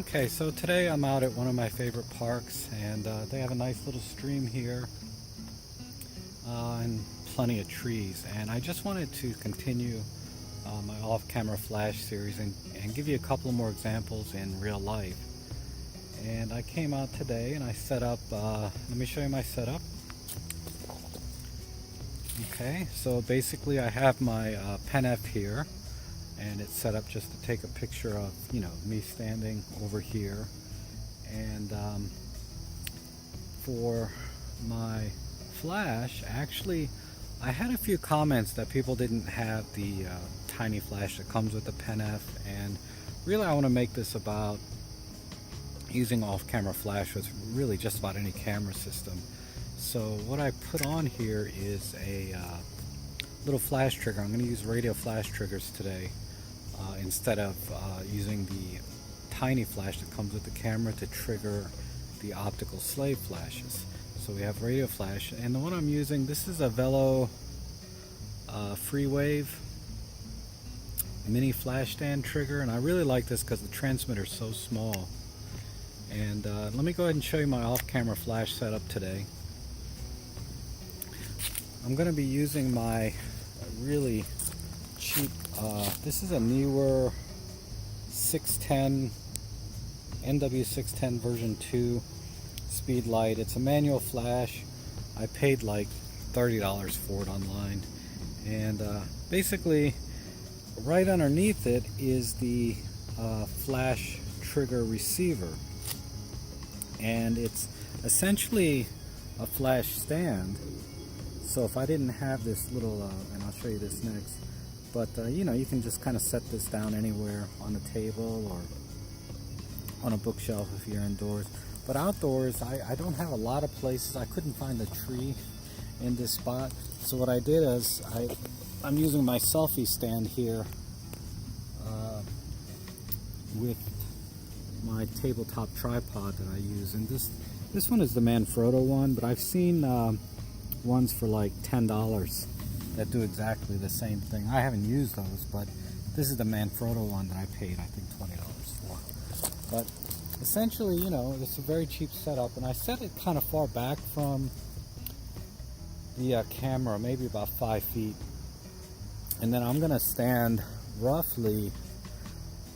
Okay, so today I'm out at one of my favorite parks, and they have a nice little stream here and plenty of trees. And I just wanted to continue my off-camera flash series and give you a couple more examples in real life. And I came out today and I set up, let me show you my setup. Okay, so basically I have my Pen F here, and it's set up just to take a picture of, me standing over here. And for my flash, actually, I had a few comments that people didn't have the tiny flash that comes with the Pen F, and really I want to make this about using off-camera flash with really just about any camera system. So what I put on here is a little flash trigger. I'm going to use radio flash triggers today instead of using the tiny flash that comes with the camera to trigger the optical slave flashes. So we have radio flash, and the one I'm using, this is a Velo FreeWave mini flash stand trigger, and I really like this because the transmitter is so small. And let me go ahead and show you my off-camera flash setup today. I'm going to be using my really cheap, this is a Neewer 610, NW610 version 2 Speedlite. It's a manual flash. I paid like $30 for it online. And basically, right underneath it is the flash trigger receiver. And it's essentially a flash stand. So if I didn't have this little, and I'll show you this next, but you can just kind of set this down anywhere on a table or on a bookshelf if you're indoors. But outdoors, I don't have a lot of places. I couldn't find a tree in this spot. So what I did is I'm using my selfie stand here with my tabletop tripod that I use. And this one is the Manfrotto one, but I've seen ones for like $10 that do exactly the same thing. I haven't used those, but this is the Manfrotto one that I paid, I think, $20 for. But essentially, it's a very cheap setup, and I set it kind of far back from the camera, maybe about 5 feet. And then I'm gonna stand roughly,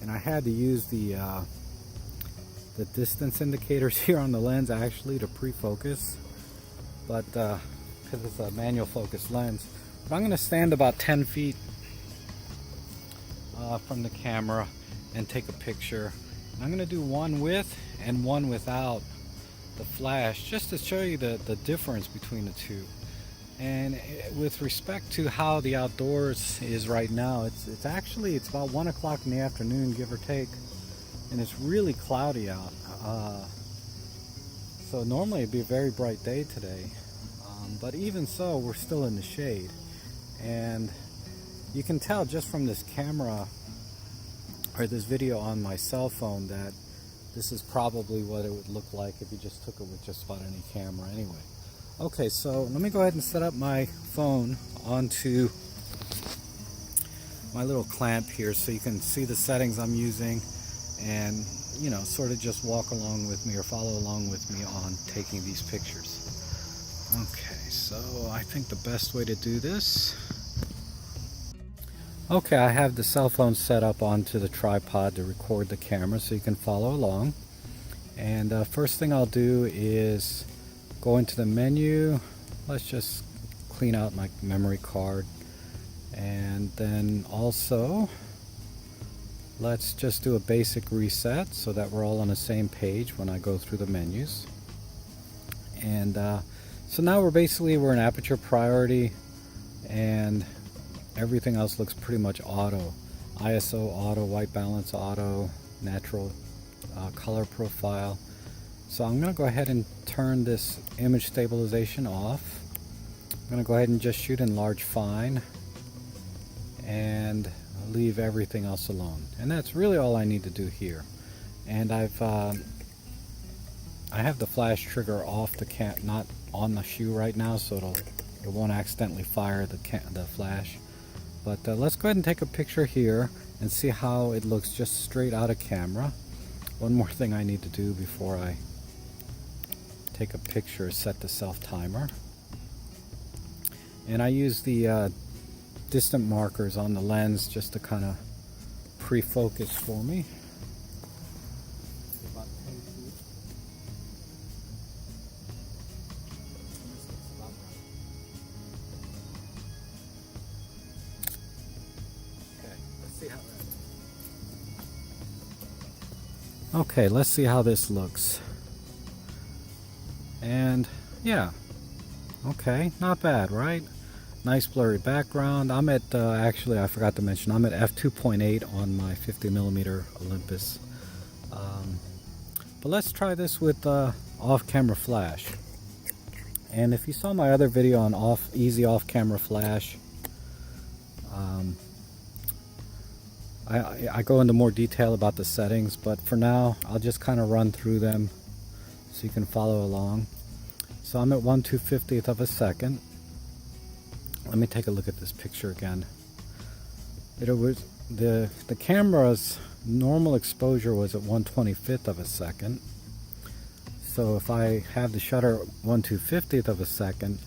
and I had to use the distance indicators here on the lens actually to pre-focus, but because it's a manual focus lens. But I'm going to stand about 10 feet from the camera and take a picture. And I'm going to do one with and one without the flash, just to show you the difference between the two. And with respect to how the outdoors is right now, it's about 1 o'clock in the afternoon, give or take, and it's really cloudy out. So normally it'd be a very bright day today, but even so, we're still in the shade. And you can tell just from this camera or this video on my cell phone that this is probably what it would look like if you just took it with just about any camera anyway. Okay, so let me go ahead and set up my phone onto my little clamp here so you can see the settings I'm using, and sort of just walk along with me or follow along with me on taking these pictures. Okay, so I think the best way to do this, okay, I have the cell phone set up onto the tripod to record the camera so you can follow along. And first thing I'll do is go into the menu. Let's just clean out my memory card, and then also let's just do a basic reset so that we're all on the same page when I go through the menus. And so now we're in aperture priority, and everything else looks pretty much auto. ISO auto, white balance auto, natural color profile. So I'm going to go ahead and turn this image stabilization off. I'm going to go ahead and just shoot in large fine and leave everything else alone. And that's really all I need to do here. And I have the flash trigger off the not on the shoe right now, so it won't accidentally fire the flash. But let's go ahead and take a picture here and see how it looks just straight out of camera. one more thing I need to do before I take a picture is set the self timer. And I use the distant markers on the lens just to kind of pre-focus for me. About 10 feet. Okay, let's see how this looks. And yeah, okay, not bad, right? Nice blurry background. I'm at, actually I forgot to mention, I'm at f2.8 on my 50mm Olympus. But let's try this with off-camera flash. And if you saw my other video on easy off-camera flash, I go into more detail about the settings, but for now I'll just kind of run through them so you can follow along. So I'm at 1/250th of a second. Let me take a look at this picture again. It was the camera's normal exposure was at 1/25th of a second. So if I have the shutter at 1/250th of a second,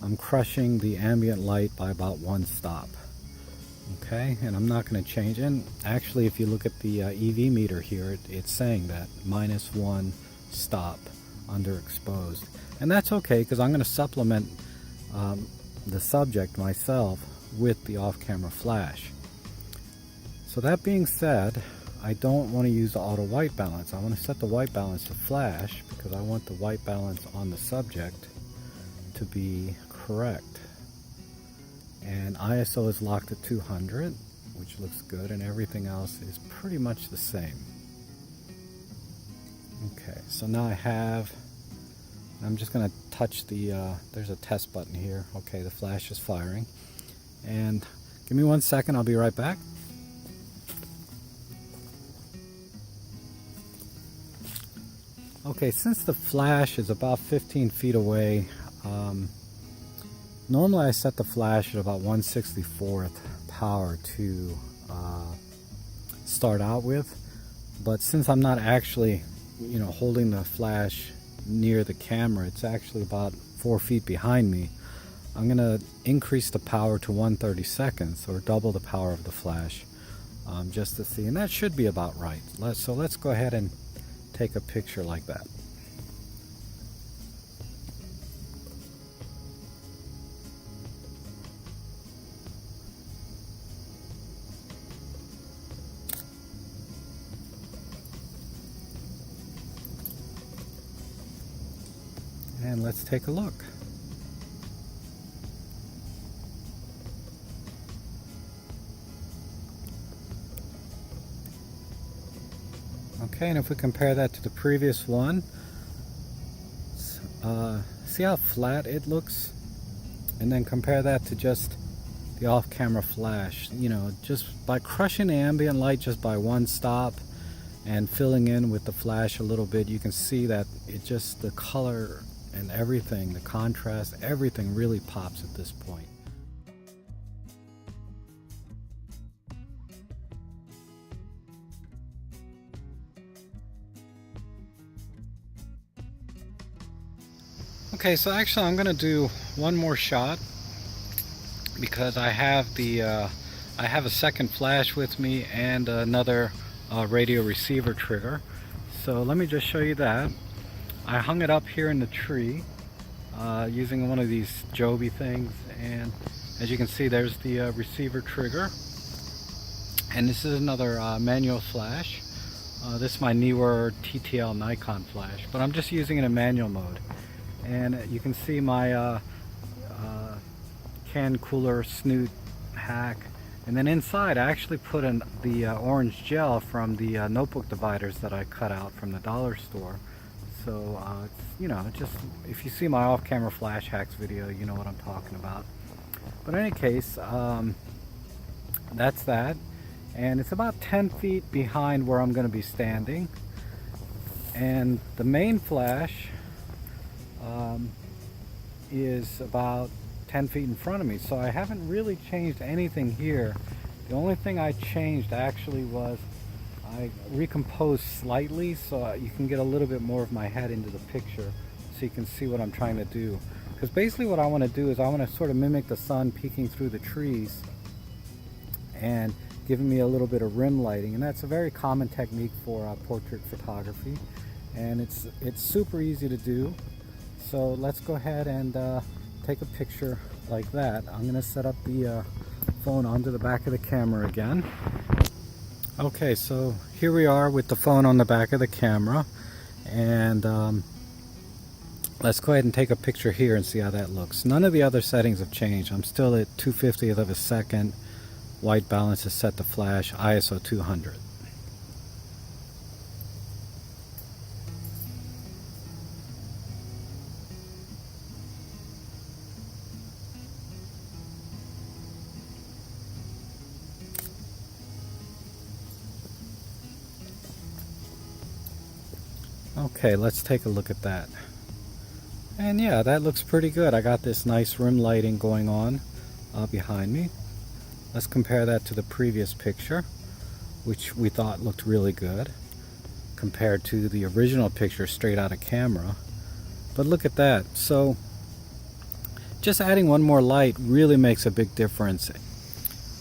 I'm crushing the ambient light by about 1 stop. Okay, and I'm not going to change. And actually, if you look at the EV meter here, it's saying that -1 stop underexposed. And that's okay, because I'm going to supplement the subject myself with the off-camera flash. So that being said, I don't want to use the auto white balance. I want to set the white balance to flash because I want the white balance on the subject to be correct. And ISO is locked at 200, which looks good, and everything else is pretty much the same. Okay, so now I'm just going to touch the, there's a test button here. Okay, the flash is firing. And give me 1 second, I'll be right back. Okay, since the flash is about 15 feet away, normally I set the flash at about 1/64th power to start out with. But since I'm not actually, holding the flash near the camera, it's actually about 4 feet behind me, I'm going to increase the power to 1/32, or double the power of the flash, just to see. And that should be about right. So let's go ahead and take a picture like that. And let's take a look. Okay, and if we compare that to the previous one, see how flat it looks? And then compare that to just the off-camera flash. Just by crushing the ambient light just by 1 stop and filling in with the flash a little bit, you can see that the color and everything, the contrast, everything really pops at this point. Okay, so actually I'm gonna do one more shot because I have a second flash with me and another radio receiver trigger. So let me just show you that. I hung it up here in the tree using one of these Joby things, and as you can see, there's the receiver trigger. And this is another manual flash. This is my Neewer TTL Nikon flash, but I'm just using it in manual mode. And you can see my can cooler snoot hack. And then inside I actually put in the orange gel from the notebook dividers that I cut out from the dollar store. So it's, just if you see my off-camera flash hacks video, you know what I'm talking about. But in any case, that's that. And it's about 10 feet behind where I'm going to be standing. And the main flash is about 10 feet in front of me. So I haven't really changed anything here. The only thing I changed actually was I recompose slightly so you can get a little bit more of my head into the picture so you can see what I'm trying to do. Because basically what I want to do is I want to sort of mimic the sun peeking through the trees and giving me a little bit of rim lighting, and that's a very common technique for portrait photography, and it's super easy to do. So let's go ahead and take a picture like that. I'm going to set up the phone onto the back of the camera again. Okay, so here we are with the phone on the back of the camera, and let's go ahead and take a picture here and see how that looks. None of the other settings have changed. I'm still at 2/50th of a second. White balance is set to flash, ISO 200. Okay, let's take a look at that. And yeah, that looks pretty good. I got this nice rim lighting going on behind me. Let's compare that to the previous picture, which we thought looked really good, compared to the original picture straight out of camera. But look at that. So just adding one more light really makes a big difference.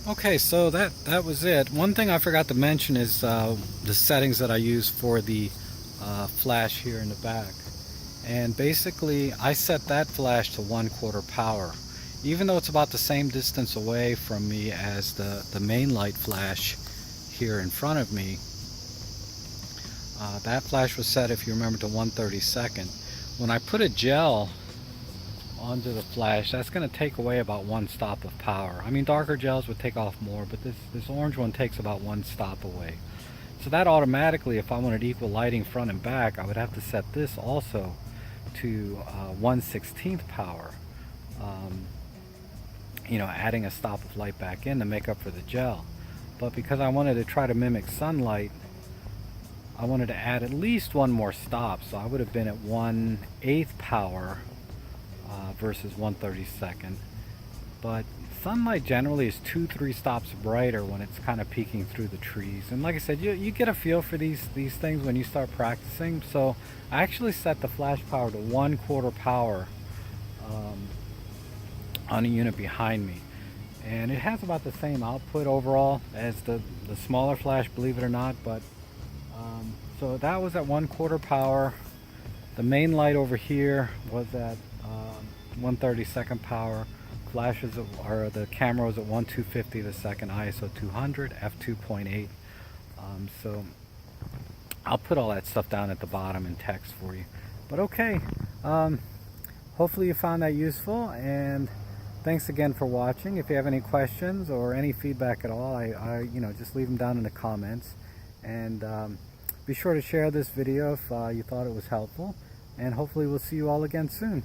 Okay, so that was it. One thing I forgot to mention is the settings that I use for the flash here in the back. And basically I set that flash to 1/4 power. Even though it's about the same distance away from me as the main light flash here in front of me, that flash was set, if you remember, to 1/32. When I put a gel onto the flash, that's going to take away about 1 stop of power. I mean, darker gels would take off more, but this orange one takes about 1 stop away. So that automatically, if I wanted equal lighting front and back, I would have to set this also to 1/16th power. You know, adding a stop of light back in to make up for the gel. But because I wanted to try to mimic sunlight, I wanted to add at least 1 more stop, so I would have been at 1/8th power versus 1/32. But sunlight generally is 2-3 stops brighter when it's kind of peeking through the trees. And like I said, you get a feel for these things when you start practicing. So I actually set the flash power to 1/4 power on a unit behind me, and it has about the same output overall as the smaller flash, believe it or not. But so that was at 1/4 power. The main light over here was at 1/32 power. Flashes or the camera was at 1/250th a second, ISO 200, f2.8. So I'll put all that stuff down at the bottom in text for you. But okay, hopefully you found that useful, and thanks again for watching. If you have any questions or any feedback at all, I just leave them down in the comments. And be sure to share this video if you thought it was helpful. And hopefully we'll see you all again soon.